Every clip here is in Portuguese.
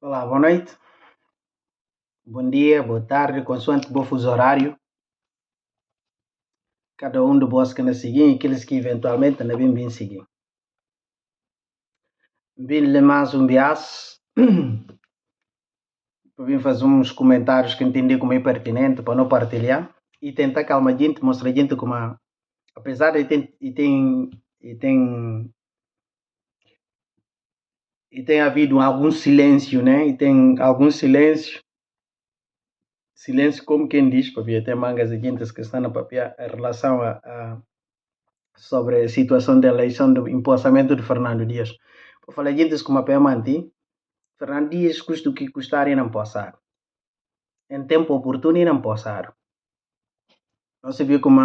Olá, boa noite, bom dia, boa tarde, consoante o bom fuso horário. Cada um de vós que nos seguem e aqueles que eventualmente não vêm seguir. Vim-lhe mais um bias para vir fazer uns comentários que entendi como é pertinente para não partilhar e tentar calmar a gente, mostrar a gente como, apesar de tem havido algum silêncio, né? E tem algum silêncio como quem diz, para até mangas e gente que estão na papel em relação sobre a situação da eleição do empossamento de Fernando Dias. Eu falei, gente, como a PManti, Fernando Dias custa o que custar e não passar. Em tempo oportuno e não passar. Não se viu como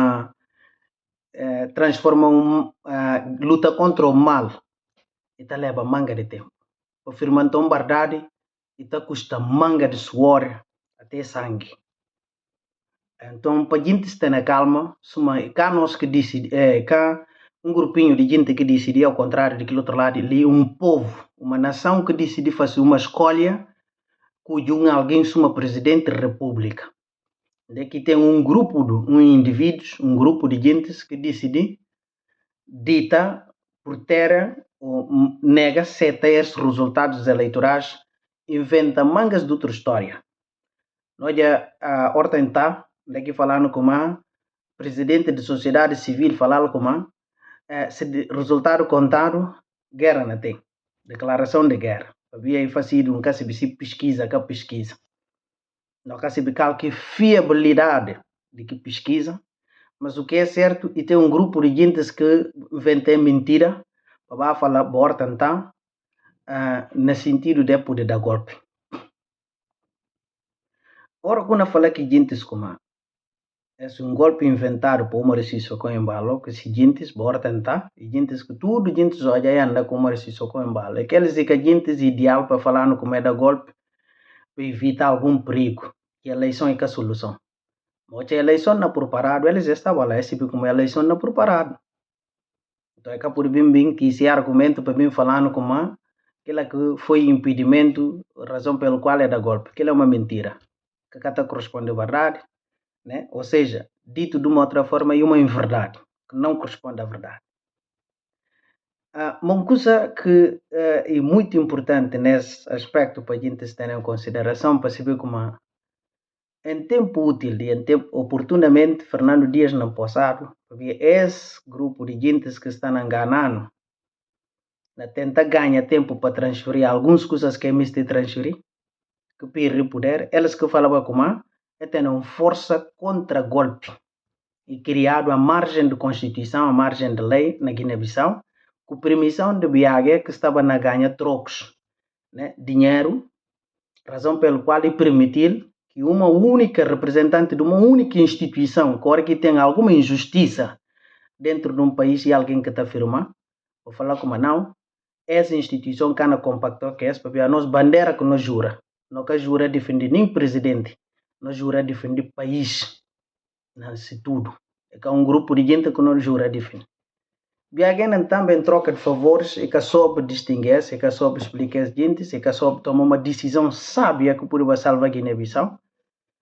transforma luta contra o mal e está leva manga de tempo. Afirmando uma verdade e está custa manga de suor até sangue. Então, para a gente estar na calma, cá nós que decidimos, cá um grupinho de gente que decidiu ao contrário daquele outro lado, ali um povo, uma nação que decidiu fazer uma escolha cujo alguém suma presidente da república. Daqui tem um grupo de indivíduos, um grupo de gente que decide dita por terra ou nega seta esses resultados eleitorais, inventa mangas de outra história. Nós já hortentá daqui falando com a presidente de sociedade civil falando com a se resultado contado, guerra não tem. Declaração de guerra. Havia aí fazido um caso de pesquisa, que pesquisa. Não caso de que fiabilidade de que pesquisa, mas o que é certo, e tem um grupo de gente que inventa mentira, para falar, bora tentar, no sentido de poder dar golpe. Ora, quando eu falo que gente como é um golpe inventado por uma Sissoko embalo, que se gente bora tentar, e gente que tudo gente só já anda com uma Sissoko embalo. Aqueles que gente ideal para falar no como é da golpe, para evitar algum perigo, que a eleição é a solução. Mas a eleição não preparado, eles estavam lá, esse como a eleição não preparado. Então é que por bem que esse argumento para mim falando como aquela que foi impedimento, razão pelo qual é da golpe, aquilo é uma mentira, que está corresponde à verdade. Né? Ou seja, dito de uma outra forma, é uma inverdade, que não corresponde à verdade. Uma coisa que é muito importante nesse aspecto para a gente ter em consideração, para saber como em tempo útil e em tempo oportunamente, Fernando Dias não passado, havia esse grupo de gente que estão enganando, tenta ganhar tempo para transferir algumas coisas que é de transferir, que perde poder, eles que falavam como tem uma força contra golpe e criado a margem de Constituição, a margem de lei na Guiné-Bissau, com permissão de Biague que estava na ganha trocos, né, dinheiro, razão pelo qual ele permitiu que uma única representante de uma única instituição, que tem alguma injustiça dentro de um país e alguém que está afirmando, vou falar como não, essa instituição que não compactou que é para a nossa bandeira que nós jura. Não que jura defender nem presidente, nós jura defender país, nesse tudo. É que um grupo de gente que não jura defender. Biagena também troca de favores e que soube distinguir-se, e que soube explicar as gente, e que soube tomar uma decisão sábia que poderia salvar a Guiné-Bissau.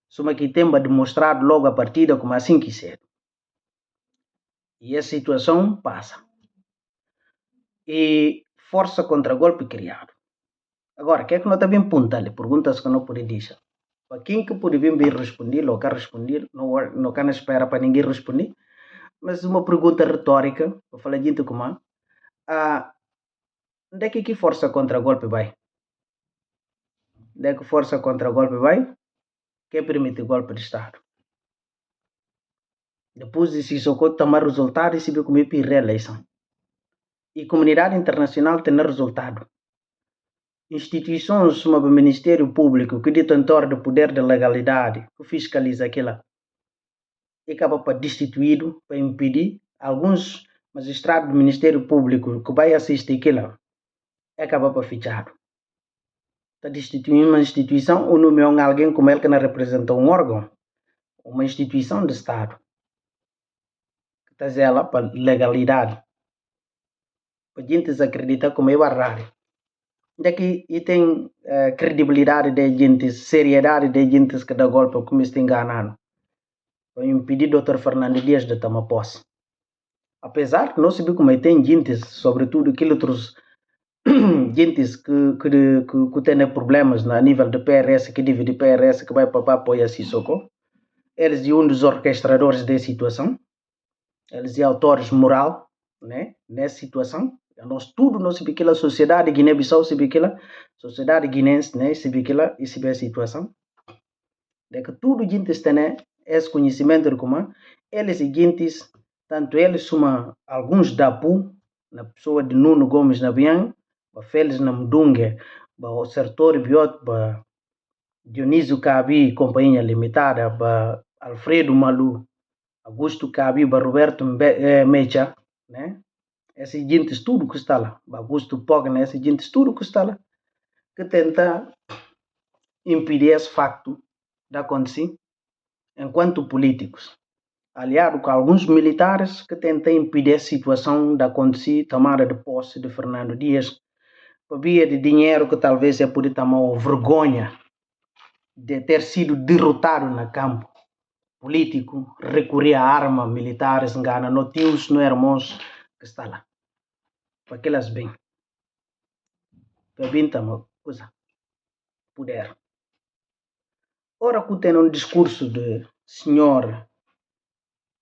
Suma que tem demonstrado logo a partida como assim que ser. E a situação passa. E força contra golpe criado. Agora, o que é que nós também apontamos? Perguntas que não pode dizer. Para quem que pode vir responder, ou quer responder, não quer espera para ninguém responder. Mas uma pergunta retórica, eu falei gente como onde é que força contra golpe vai? Onde é que força contra golpe vai? Quem permite golpe de Estado? Depois de Sissoko tomar resultado e se vê como é reeleição. E a comunidade internacional tem resultado. Instituições como o Ministério Público, que é detentor do poder da legalidade, que fiscaliza aquilo, e acaba para destituído, para impedir alguns magistrados do Ministério Público que vai assistir aquilo, acaba para fichado. Está destituindo uma instituição ou nomeando alguém como ele que não representa um órgão, uma instituição de Estado, que está zela para legalidade. Para a gente acreditar como é verdade. Daqui e tem credibilidade de gente, seriedade de gente que dá golpe como está enganando. Para impedir o Dr. Fernando Dias de tomar posse. Apesar que não se viu como tem gente, sobretudo aqueles outros gente que tem problemas a nível de PRS, que divide PRS, que vai para apoiar Sissoko. Eles são dos orquestradores da situação. Eles são autores moral, né, nessa situação. Nós tudo nós sabemos que a sociedade Guiné-Bissau sabe que a sociedade guinense, né, sabe que e sabe a situação. De que tudo gente tem esse conhecimento de como eles seguintes, tanto eles como alguns da PU, na pessoa de Nuno Gomes na Bian, Félix na Mdungue, o Sertor Biot, Dionísio Cabi, Companhia Limitada, Alfredo Malu, Augusto Cabi, Roberto Mecha, né? Esses gente tudo que está lá, Augusto Pogna, esses gente tudo que está lá, que tenta impedir esse facto de acontecer enquanto políticos, aliado com alguns militares que tentam impedir a situação de acontecer, tomada de posse de Fernando Dias, por via de dinheiro que talvez é por tomar vergonha de ter sido derrotado no campo político, recorrer a armas militares, engana, no tios, no irmãos que está lá. Para que elas bem. Para bem também, coisa, poder. Ora que tem um discurso de senhor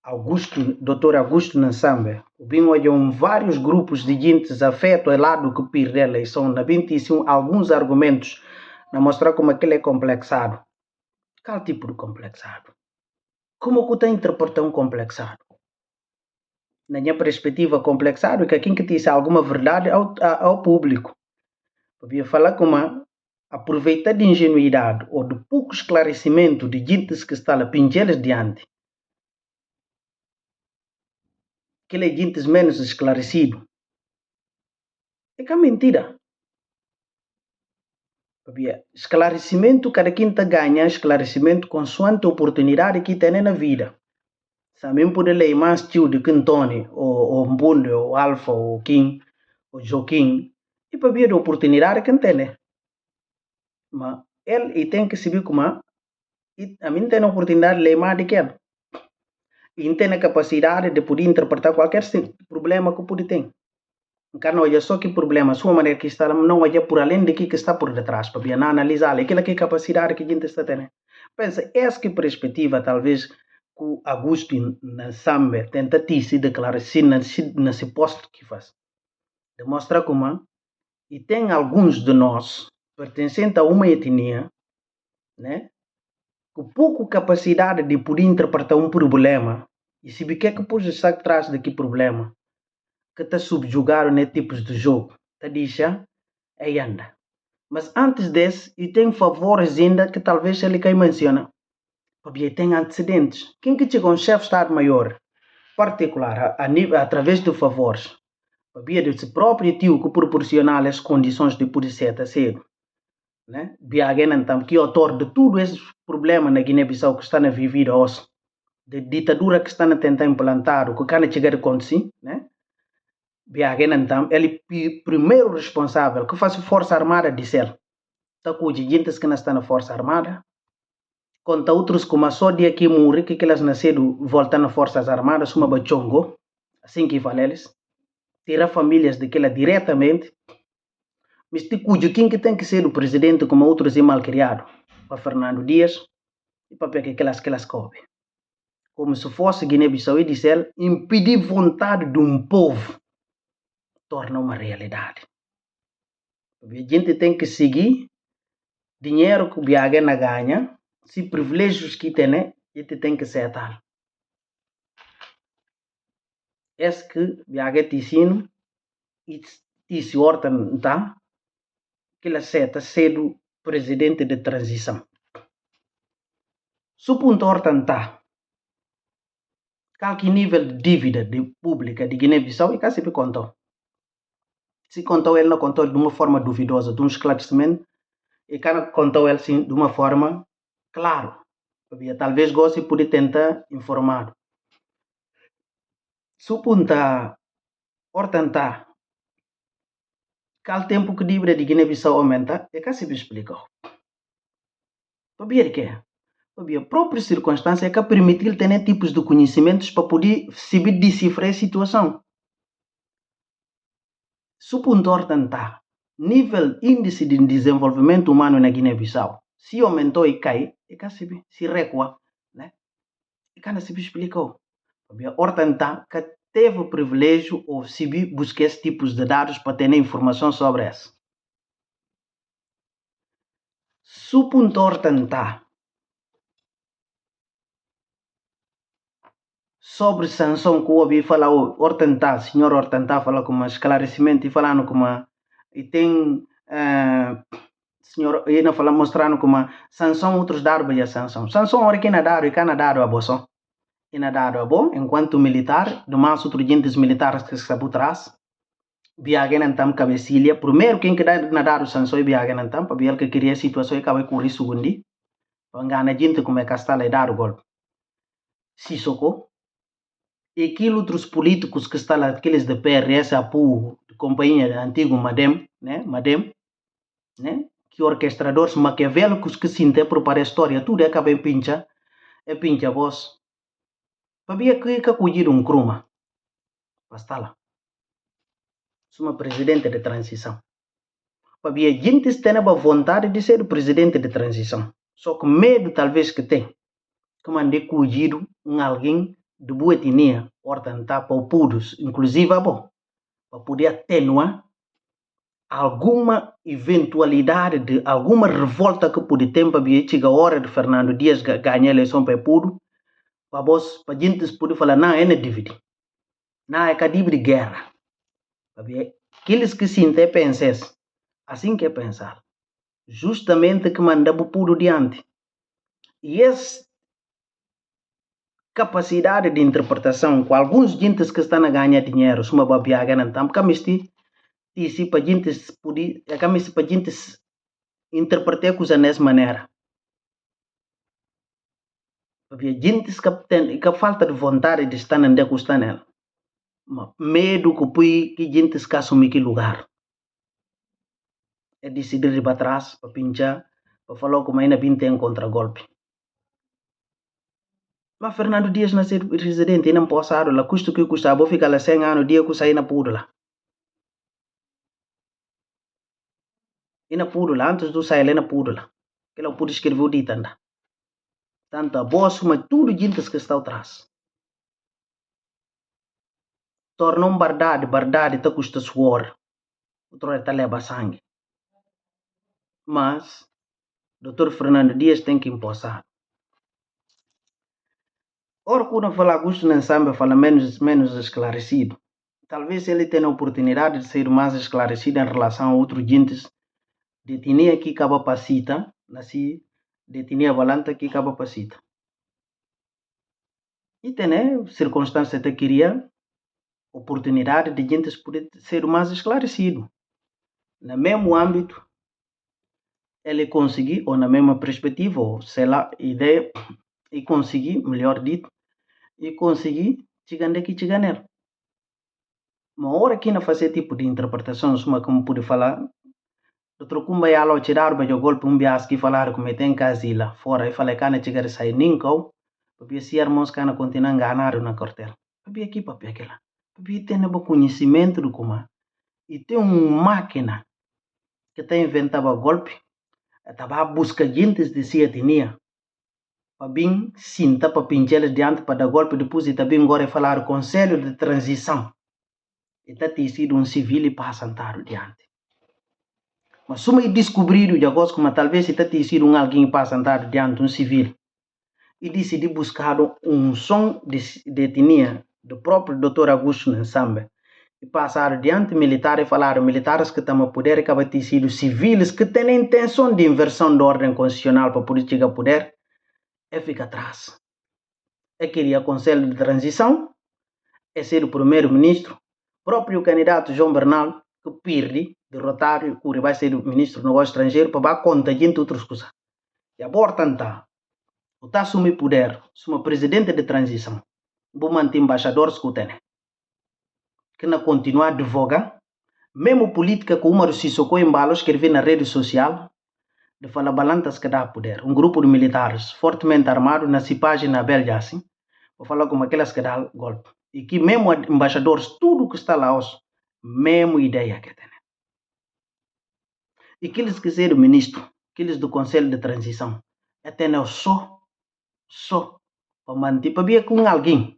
Augusto, Dr. Augusto Nansambe, vinham vários grupos de gente afeto ao lado que perde a eleição, na 21 alguns argumentos, na mostrar como aquele é complexado. Qual tipo de complexado? Como que tem interpretar um complexado? Na minha perspectiva, complexado é que quem que disse alguma verdade ao público. Eu falar como aproveitar de ingenuidade ou de pouco esclarecimento de gente que está lá pingeles diante. Aquele gente menos esclarecido. É que é mentira. Esclarecimento, cada quem ganha esclarecimento consoante a oportunidade que tem na vida. Também pode ler mais tio de Quintone, ou Mbunde, ou Alfa, ou Kim, ou Joaquim, e para ver a oportunidade que tem. Mas ele tem que saber como a mim tem a oportunidade de ler mais do que ele. E tem a capacidade de poder interpretar qualquer problema que pode ter. Não olha só que problema, sua maneira que está, não olha por além de que está por detrás, para não analisar aquela que capacidade que a gente está tendo. Pensa, essa que perspectiva, talvez, que o Augusto na Samba tenta se declarar assim, nesse posto que faz. Demonstra como, e tem alguns de nós, pertencentes a uma etnia, né, com pouca capacidade de poder interpretar um problema, e se o que é que pode estar atrás daquele problema, que está subjugado nesse tipo de jogo, está deixa é anda. Mas antes desse, e tem favores ainda que talvez ele que menciona, porque tem antecedentes. Quem que chega um chefe de Estado-Maior particular através de favores, porque de si próprio tio que proporciona as condições de poder ser cedo, né? Biagen então que é autor de tudo esse problema na Guiné-Bissau que está na vivida hoje, de ditadura que está a tentar implantar, o que can chegar a acontecer, né? Biagen então, ele primeiro responsável que faz Força Armada de Cel. Tá com gente que não está na Força Armada, conta outros como só dia que morre, que elas nasceram voltam nas Forças Armadas, uma bachongo, assim que fala eles, tira famílias daquela diretamente, mas cujo quem que tem que ser o presidente como outros é mal criado, para Fernando Dias, e para pegar aquelas cobre. Como se fosse Guiné-Bissau e dizer, impedir vontade de um povo, torna uma realidade. A gente tem que seguir dinheiro que o Biagena ganha, se privilégios que tem, a gente tem que aceitar. Esse que Biageta ensino, e se horta então, que ele aceita ser o presidente de transição. Se o ponto horta está, qual que nível de dívida pública de Guiné-Bissau e cá sempre contou. Se contou ele não contou de uma forma duvidosa, de um esclarecimento, e cá contou ele sim de uma forma clara. Talvez goste de poder tentar informar. Se o ponto horta está, Qual tempo que dívida de Guiné-Bissau aumenta, é que se explica. Para ver que é. A própria circunstância é que permitir ter tipos de conhecimentos para poder saber decifrar a situação. Se o ponto está, nível índice de desenvolvimento humano na Guiné-Bissau, se aumentou e cai, é que se recua, né? E que se explicou. Portanto, que teve o privilégio ou se buscar esses tipos de dados para ter informação sobre isso. Se o ponto está sobre sanção que ouvi falar, senhor Hortentá fala com um esclarecimento e falando com uma, e tem, senhor, ainda fala mostrando como sanção outros dados a sanção. Sanção hora que na dado e cana dado a boção. E na dado a bom, enquanto militar, do mais outros agentes militares que está por trás, viagem então cabecilha, primeiro quem que dá na dado sanção e viagem então, para ver que queria a situação e acaba com isso segundo, para enganar gente como é que está lá dado golpe. Se socorro, e aqueles outros políticos que estão lá, aqueles de PRS, apoio, de companhia antigo Madem, né? Que orquestradores maquiavélicos que se interpretam a história, tudo acaba em pincha a voz. Para ver que acolhido um croma. Basta lá. Sou uma presidente de transição. Para ver gente tem a vontade de ser o presidente de transição. Só que medo talvez que tem. Que mandei acolhido alguém de boa etnia, portanto, para o pudos, inclusive para poder atenuar alguma eventualidade de alguma revolta que pode ter para chegar a hora de Fernando Dias ganhar a eleição para pudo, para a gente poder falar, não, é dívida. Não, é que de guerra. Aqueles que se pensam, assim que é pensar. Justamente que mandava pudo diante. E essa capacidade de interpretação com alguns gentes que estão a ganhar dinheiro, se uma babiaga não está, porque e se para gente poder, para gente interpretar coisa dessa maneira. Porque gente que falta de vontade de estar onde está nela. Medo que gente assumir aquele lugar. É decidir ir para trás, para pinchar, para falar como ainda bem tem contra-golpe. Mas Fernando Dias nasceu presidente, não passado lá, custo que custa, vou ficar lá 100 anos, dia que sair na puro lá. E na puro lá, antes do sair lá na puro lá. Que ela pode escrever o dito anda. Tanto a boa, mas tudo gente que está atrás. Tornou verdade, está custa suor. Outro está leva sangue. Mas, Dr. Fernando Dias tem que impulsar. Ora, quando fala Augusto Nensamba, fala menos esclarecido. Talvez ele tenha a oportunidade de ser mais esclarecido em relação a outros gentes de etnia que acaba passita, nasci de etnia valanta que acaba passita. E tem circunstância que queria oportunidade de gentes poder ser mais esclarecido. No mesmo âmbito, ele conseguir, ou na mesma perspectiva, ou sei lá, ideia, e conseguir, melhor dito, e conseguir chegar onde que chegar nele. Uma hora que não fazer tipo de interpretação, como pude falar, Dr. Kumba ia lá tirar o golpe bias que falar como tem casila fora e falei que não chegar a sair ninguém, porque se irmãos que não continuam ganhando na cortela. Porque aqui papel aquela. Porque tem um conhecimento do como e tem uma máquina que está inventando golpe, estava a buscar gente de si etnia. Para bem sinta para pinchar diante para dar golpe depois e também agora falar conselho de transição. E está sido civil e para sentar diante. Mas se eu descobrir o negócio como talvez está sido alguém para sentar diante civil e decidi buscar som de etnia do próprio Dr. Augusto Nensamba e passar diante militar e falar militares que estão a poder acaba de sido civis que têm a intenção de inversão da ordem constitucional para poder chegar a poder é ficar atrás. É queria conselho de transição, é ser o primeiro-ministro, próprio candidato João Bernal, que perde, derrotar, que vai ser o ministro do negócio estrangeiro, para dar conta de outras coisas. E agora, o está assumir poder, sou presidente de transição, vou manter embaixadores que tem, que não continuar a advogar, mesmo política que o Umaru Sissoko embalo escrevi na rede social, de falar balantas que dá poder. Grupo de militares fortemente armado na página belga assim, vou falar como aquelas que dá golpe. E que mesmo embaixadores, tudo que está lá, mesmo ideia que tem. E aqueles que serem ministro, aqueles do Conselho de Transição, até não só, para manter, para ver com alguém,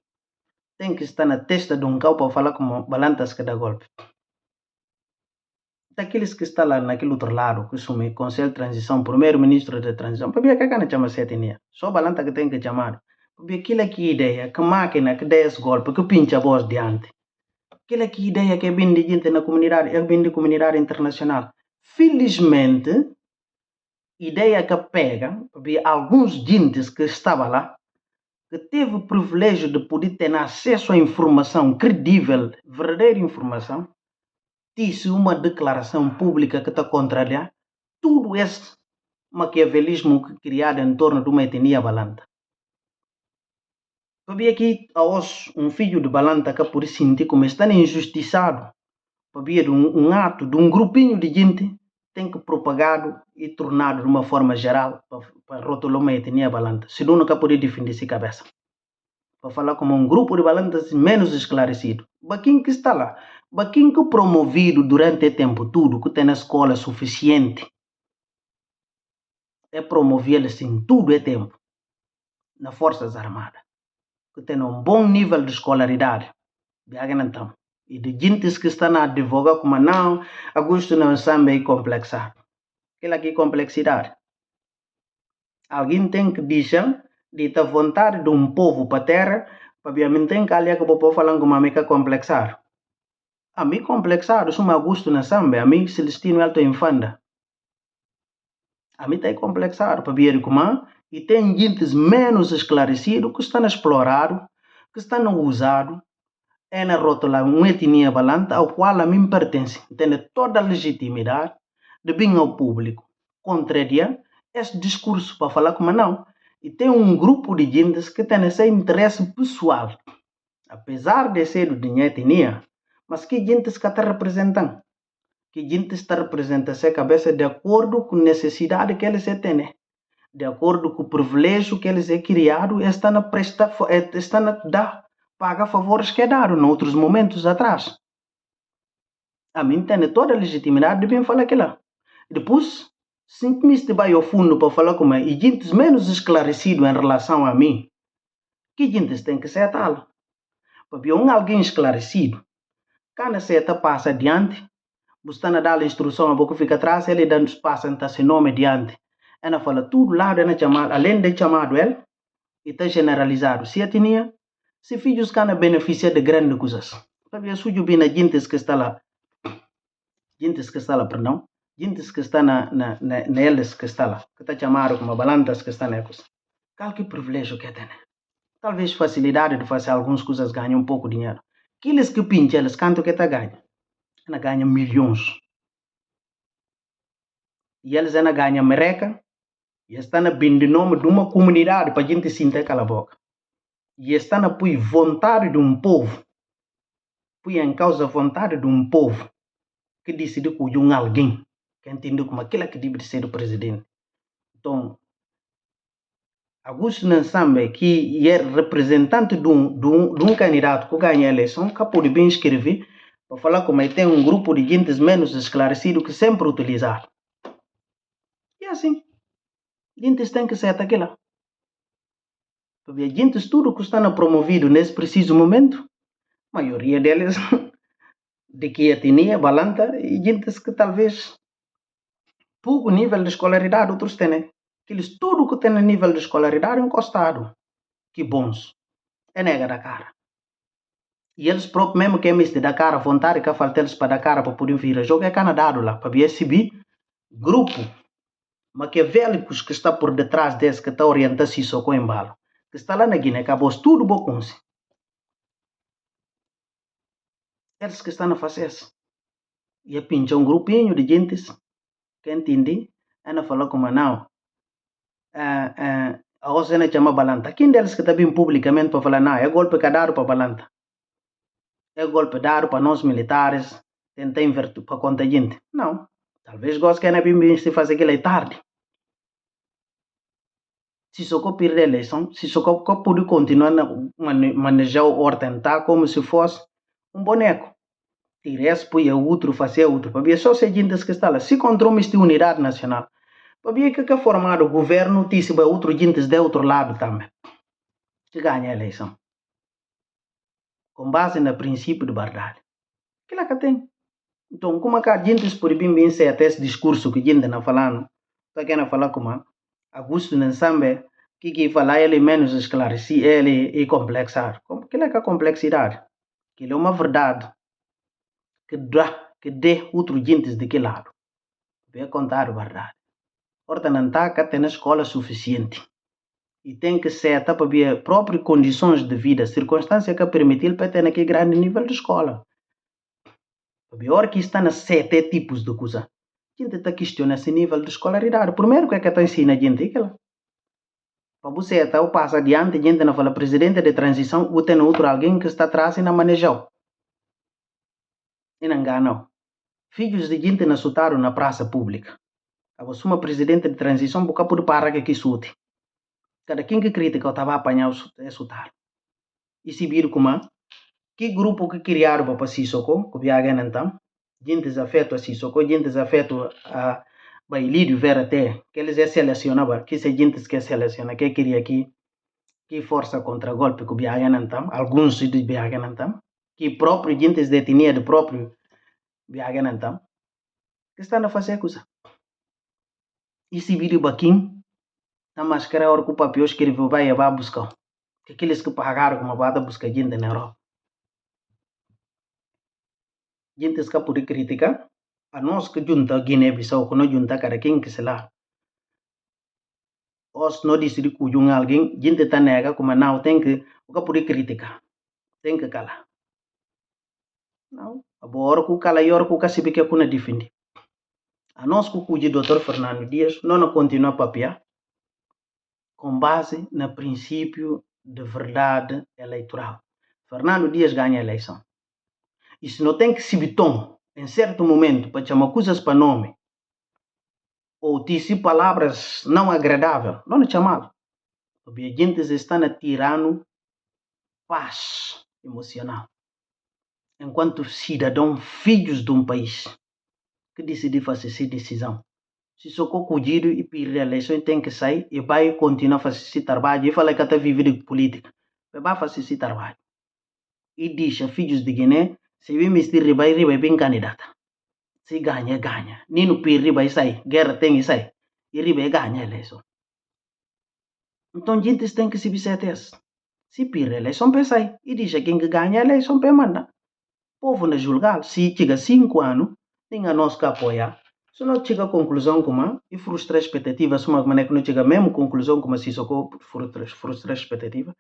tem que estar na testa de cão para falar como balantas que dá golpe. Daqueles que estão lá naquele outro lado, que são Conselho de Transição, Primeiro-Ministro de Transição, para ver que não chama setenia. Só balanta que tem que chamar. Para ver aquilo que ideia, que máquina que dá esse golpe, que pincha a voz diante. Aquela que ideia que é bem de gente na comunidade, é bem de comunidade internacional. Felizmente, ideia que pega, para ver alguns gentes que estavam lá, que teve o privilégio de poder ter acesso à informação credível, verdadeira informação, disse uma declaração pública que está contrariando tudo esse maquiavelismo criado em torno de uma etnia balanta. Para ver aqui, filho de balanta que por sentir como está injustiçado, para ver um ato de um grupinho de gente tem que propagado e tornado de uma forma geral para rotular uma etnia balanta. Senão nunca poder defender essa cabeça. Para falar como um grupo de balantas menos esclarecido. Baquim que está lá. Baquim que promovido durante o tempo tudo, que tem na escola suficiente, é promover em tudo o tempo, nas Forças Armadas, que tem um bom nível de escolaridade. Então, e de gente que está na advogar como não, Augusto não sabe complexar. Aquela aqui complexidade. Alguém tem que dizer de ter vontade de um povo para a terra, para ver a tem que ali que o povo falando como a mim que complexar. A mim complexado, sou Augusto na samba, a mim Celestino Alto Infanda. A mim está complexado para ver como e tem gente menos esclarecido que estão explorado, que estão usado, é na rótula uma etnia balanta ao qual a mim pertence. Tem toda a legitimidade de vir ao público contrariar esse discurso para falar como não. E tem um grupo de gente que tem esse interesse pessoal, apesar de ser de minha etnia, mas que gente está representando. Que gente está representando essa cabeça de acordo com a necessidade que eles têm, de acordo com o privilégio que eles é criado, estão a prestar, estão a dar, paga favores que é dado em outros momentos atrás. A mim tem toda a legitimidade de vir falar aquilo. Depois, simplesmente vai ao fundo para falar com e gente menos esclarecido em relação a mim, que gente tem que ser tal. Para ver alguém esclarecido, quando você passa adiante, você está a dar a instrução, a boca fica atrás, ele passa a se nome adiante. Ela fala tudo lá, além de chamado ele, e está generalizado. Se a tinha, se filhos que beneficiam de grandes coisas. Para ver sujo bem a gente que está lá. Gente que está lá, perdão. Gente que está neles que está lá. Que está chamado como balantas que está neles. Qual que privilégio que tem? Talvez facilidade de fazer algumas coisas ganham um pouco de dinheiro. Aqueles que pintam, eles quanto que está ganhando? Ela ganha milhões. E eles ainda ganham mereca. E estão a bem de nome de uma comunidade para a gente sentir aquela boca. E estão a pôr vontade de um povo. Põe em causa a vontade de um povo que decide cuidar de alguém que entendeu como aquilo que deve ser o presidente. Então, Augusto Nansamba, que é representante de um candidato que ganha a eleição, que pode bem escrever para falar como tem um grupo de gente menos esclarecido que sempre utilizar. E assim, gente tem que ser aquela. Porque gente tudo que está promovido nesse preciso momento, a maioria deles de que etnia, balanta, e gente que talvez pouco nível de escolaridade outros têm. Aqueles tudo que tem nível de escolaridade encostado. Que bons. É nega da cara. E eles próprios mesmo que é da cara, vontade que falta eles para dar cara para poder vir a jogo é canadado lá, para receber grupo maquiavélicos que está por detrás desse, que está orientando-se só com embalo. Que está lá na Guiné, acabou tudo bom com se. Eles que estão a fazer isso. E é pincha um grupinho de gentes que entende, ela falou como não. A OCN chama balanta. Quem deles que está bem publicamente para falar, não, é golpe que é dado para balanta. É golpe dado para nós militares, tenta inverter para conta gente. Não. Talvez goste que não bem se fazer aquilo tarde. Se só perder a eleição, se só pode continuar a manejar o ordem, tá? Como se fosse um boneco. Tirar esse, põe outro, fazer outro. Para ver só se a gente que está lá. Se controla esta unidade nacional. Para ver que é formado o governo, disse para outro gente de outro lado também. Que ganha a eleição. Com base no princípio de verdade. Que lá que tem. Então, como é que a gente pode bem ser até esse discurso que a gente está falando? Está querendo falar como Augusto Nsambe, que fala ele menos esclarecido, ele é complexar. Que é a complexidade? Que ele é uma verdade que dê outro gente de que lado. Vai contar a verdade. Horta não está que tem escola suficiente. E tem que ser para ver próprias condições de vida, circunstâncias que permitem para ter aquele grande nível de escola. A hora que está nas 7 tipos de coisa, a gente está questionando esse nível de escolaridade. Primeiro, o que é que está ensinando a gente? Para você até o passo adiante, a gente não fala presidente de transição, ou tem outro alguém que está atrás e não manejou. E não enganou. Filhos de gente não soltaram na praça pública. A você uma presidente de transição, porque pode parar que aqui sute. Cada quem que critica eu estava a apanhar é soltar. E se vir como que grupo que criaram para Sissoko, que viagem então, gente desafeto a Sissoko, gente desafeto a Bailírio Vera até, que eles selecionavam, que se gente que seleciona, que queria aqui, que força contra golpe que viagem então, alguns de viagem então, que próprio gente detinia de próprio viagem então, que estão a fazer coisa. E se vir o baquim, a máscara hora que o papel escreveu vai buscar, que aqueles que pagaram como vai buscar gente na Europa. Gente que pode criticar, a nós que junta Guiné-Bissau, que não junta cada quem que se lá. Os não decidir que alguém, gente está nega, como não, tem que pode criticar, tem que calar. Não, agora que cala e hora que sabe que é defende. A nós que o Dr. Fernando Dias não continua a papiar com base no princípio de verdade eleitoral. Fernando Dias ganha a eleição. E se não tem que se bitom, em certo momento, para chamar coisas para nome, ou dizer palavras não agradáveis, não chamá-lo. Porque a gente está tirando paz emocional. Enquanto cidadão, filhos de um país, que decide fazer essa decisão. Se só cuidado e pedir a eleição, tem que sair e vai continuar a fazer esse trabalho. E fala que está vivendo de política. Vai fazer esse trabalho. E deixa filhos de Guiné, se vem mistir vai bem candidata. Se ganha, ganha. Nino perde vai sair. Guerra tem que sair. E riba ganha a eleição. Então a gente tem que se visitar. Se perde a eleição, para sair. E deixa quem ganha a eleição, para mandar. O povo não julgar. Se chega 5 anos, tem a nós que apoiar. Se não chega a conclusão como e frustra a expectativa, se uma maneira que não chega a mesma conclusão como se só frustra a expectativa,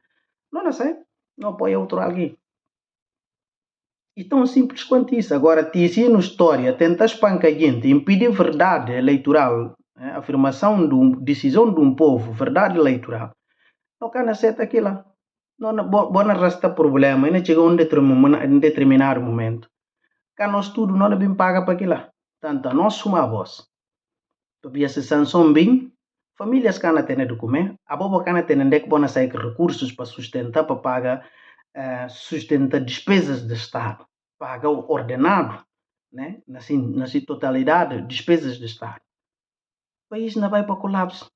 não sei, não apoia outro alguém. E tão simples quanto isso. Agora, te ensino história, tenta espancar gente, impedir verdade eleitoral, afirmação de decisão de um povo, verdade eleitoral. Não can aceita aquilo. Não arrasta problema, e não chega a um determinado momento. Cá nós tudo não bem paga para aquilo. Tanto nós somos a voz. Porque se sanção bem, famílias que não têm de comer, a boba que não tem de que sair recursos para sustentar, para pagar, sustentar despesas do Estado, pagar o ordenado, né? na sua totalidade, despesas do Estado. O país não vai para colapso.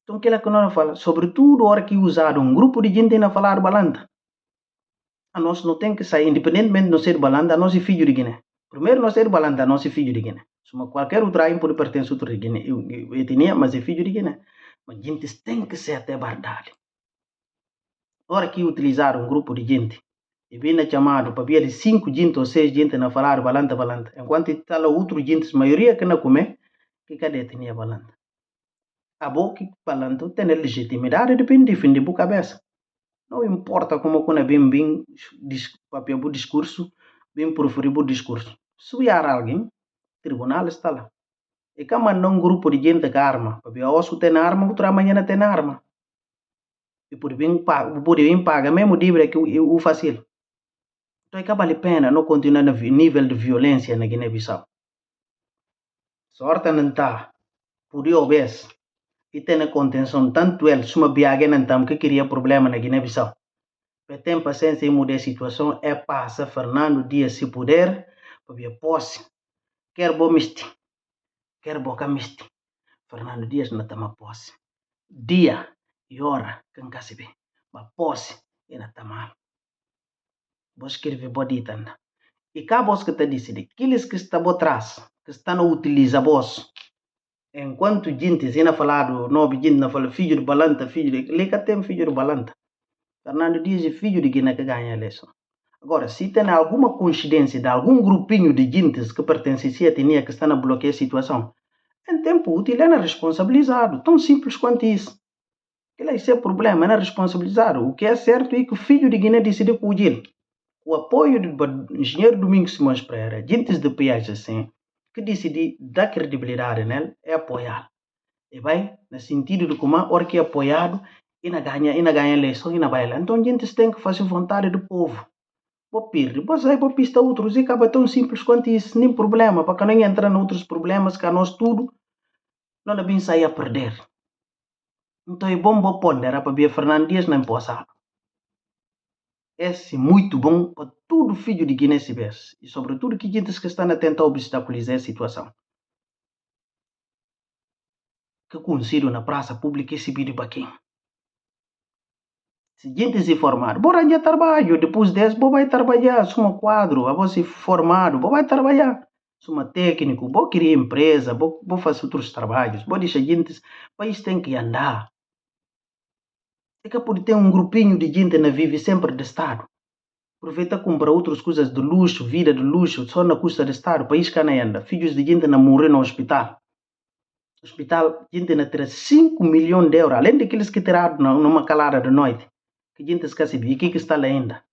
Então, aquilo que nós falamos, sobretudo a hora que usar um grupo de gente a falar balanda. A nós não tem que sair, independentemente de não ser balanda, a nós é filho de Guiné. Primeiro, nós ser balanda, a nós é filho de Guiné. Qualquer outro aí pode pertencer a outra etnia, mas é filho de Guiné. Mas a gente tem que ser até verdade. A hora que utilizar um grupo de gente, e bem chamado para ver 5 gente ou 6 gente a falar balanda, enquanto está lá outro gente, a maioria que não come, que cada etnia balanda. A boa que balanda tem legitimidade, depende de defender a cabeça. Não importa como é bem papel o discurso, bem proferir o discurso. Se vier alguém, tribunal está lá. E como mandar um grupo de gente com arma, porque hoje tem arma, outra amanhã não tem arma. E por bem paga, mesmo livre que o fácil. Então, é vale a pena não continuar no nível de violência na Guiné-Bissau. Sorte não está, por isso vez, e tem a contenção tanto ele, se uma viagem não está, que queria problema na Guiné-Bissau. Tem paciência em mudar a situação, é passa Fernando Dias se puder, para ver posse, quer bom misti, quer boca misti. Fernando Dias não toma posse. Dia e hora, quem quer saber, mas posse, e não toma. Vou escrever boditanda. E cá vos que te disse, aqueles que estão atrás, que estão a utilizar vos, enquanto gente ainda falado, não gente não fala filho de Balanta, filho de... Liga tem filho de Balanta. Fernando Dias é filho de Guiné que ganha a eleição. Agora, se tem alguma coincidência de algum grupinho de gente que pertence a etnia que está a bloquear a situação, em tempo útil é responsabilizado. Tão simples quanto isso. Esse é o problema, é responsabilizado. O que é certo é que o filho de Guiné decidiu fugir. O apoio do engenheiro Domingos Simões Pereira, gente de PIAG assim, que decidi dar credibilidade nele, é apoiar. E vai, no sentido de como a hora que é apoiado, e não ganha eleição, e não vai lá. Então, a gente tem que fazer vontade do povo. Vou perder, vou sair para pista outros, e acaba tão simples quanto isso, nem problema, para que não entrar em outros problemas, que a nós tudo, não devemos sair a perder. Então, é bom ponderar para ver Fernando Dias não possa. Esse é muito bom para todo filho de Guiné-Bissau e sobretudo que gente que estão a tentar obstaculizar a situação. Que conhecido na praça pública esse vídeo para quem? Se gente se formar, bora já trabalho, depois desse, vai trabalhar, se uma quadro, você formado, vai trabalhar. Se uma técnico, vou criar empresa, vou fazer outros trabalhos, vou deixar gente, o país tem que andar. É que pode ter um grupinho de gente que vive sempre de Estado. Aproveita comprar outras coisas de luxo, vida de luxo, só na custa do Estado, o país que não anda. Filhos de gente não morrer no hospital. Hospital, gente não terá 5 milhões de euros, além daqueles que tiraram numa calada de noite. Que gente esquece de que está lá ainda.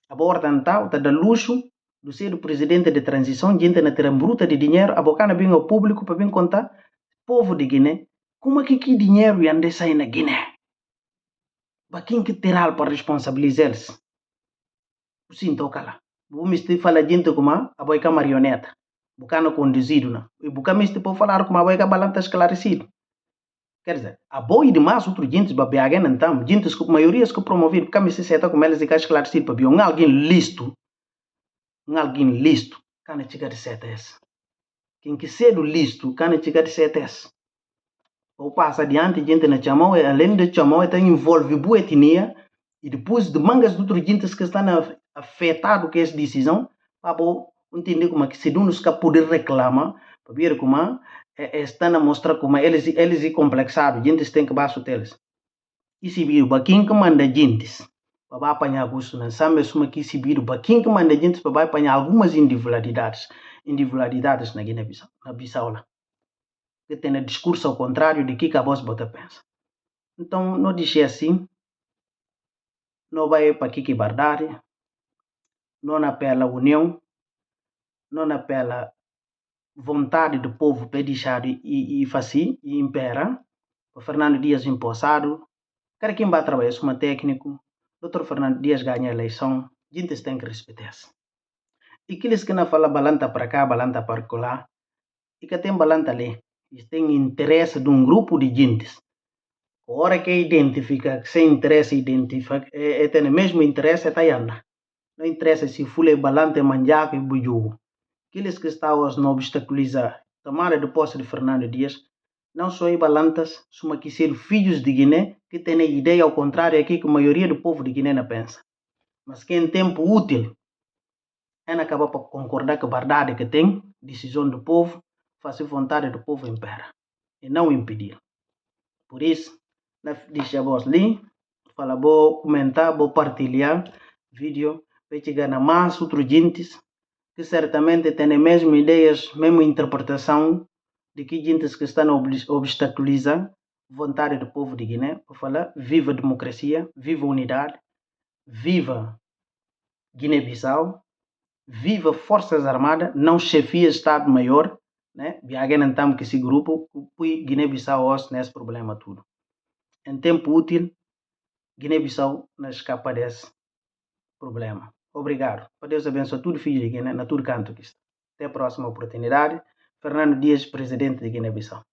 A borda está de luxo, do ser o presidente de transição, gente não terá bruta de dinheiro, a boca não vem ao público para vir contar. Povo de Guiné, como é que dinheiro anda sair na Guiné? Para quem que terá para responsabilizar-se? Sim, toca lá. Vou me falar gente como a boica marioneta. Bucana conduzido, não. E bucana me para falar como a boica balanta esclarecido. Quer dizer, a boi de mais outros gente para BH então, gente que a maioria que promover, porque me se seta com eles e que esclarecido para ver alguém listo, cana chegar de setas. Quem que cedo listo, cana chegar de setas. Ou passa adiante, gente na chamão, além de chamão, então envolve boa etnia, e depois de mangas de outros gente que estão afetados com essa decisão, para entender como é que se não ska poder reclamar, para ver como estão a mostrar como eles é complexados, gente tem que baixo deles. E se viu, para quem que manda gente, para apanhar gosto, não sabe que se viu, para quem que manda gente, para apanhar algumas individualidades na Guiné-Bissau, na Bissau lá. Que tem um discurso ao contrário de que a voz bota pensa. Então, não dizer assim, não vai para que verdade, não apela a união, não apela vontade do povo para deixar e fazer, e impera. O Fernando Dias empossado, cara quem vai trabalhar como técnico, Dr. Fernando Dias ganha a eleição, gente tem que respeitar-se. E aqueles que não falam balanta para cá, balanta para lá, e que tem balanta ali, eles têm interesse de um grupo de gentes. A hora que identifica, que sem interesse identifica, tem o mesmo interesse, está aí. Não interessa se fule balante, manjaca e bujugo. Aqueles que estão a obstaculizar tomada de posse de Fernando Dias, não só balantas, são que ser filhos de Guiné, que têm a ideia ao contrário aqui que a maioria do povo de Guiné não pensa. Mas que em tempo útil, ela acaba por concordar com a verdade que tem, decisão do povo, fazer vontade do povo impera, e não impedir. Por isso, deixa vos ali, fala, vou comentar, vou partilhar vídeo, para chegar a mais outros gentes, que certamente têm as mesmas ideias, mesma interpretação de que gentes que estão a obstaculizar a vontade do povo de Guiné, para falar, viva a democracia, viva a unidade, viva Guiné-Bissau, viva Forças Armadas, não chefia Estado-Maior, né? Viagem então que esse grupo, e Guiné-Bissau nesse problema tudo. Em tempo útil, Guiné-Bissau não escapa desse problema. Obrigado. Para Deus abençoe tudo filho de Guiné, na tudo canto que está. Até a próxima oportunidade. Fernando Dias, presidente de Guiné-Bissau.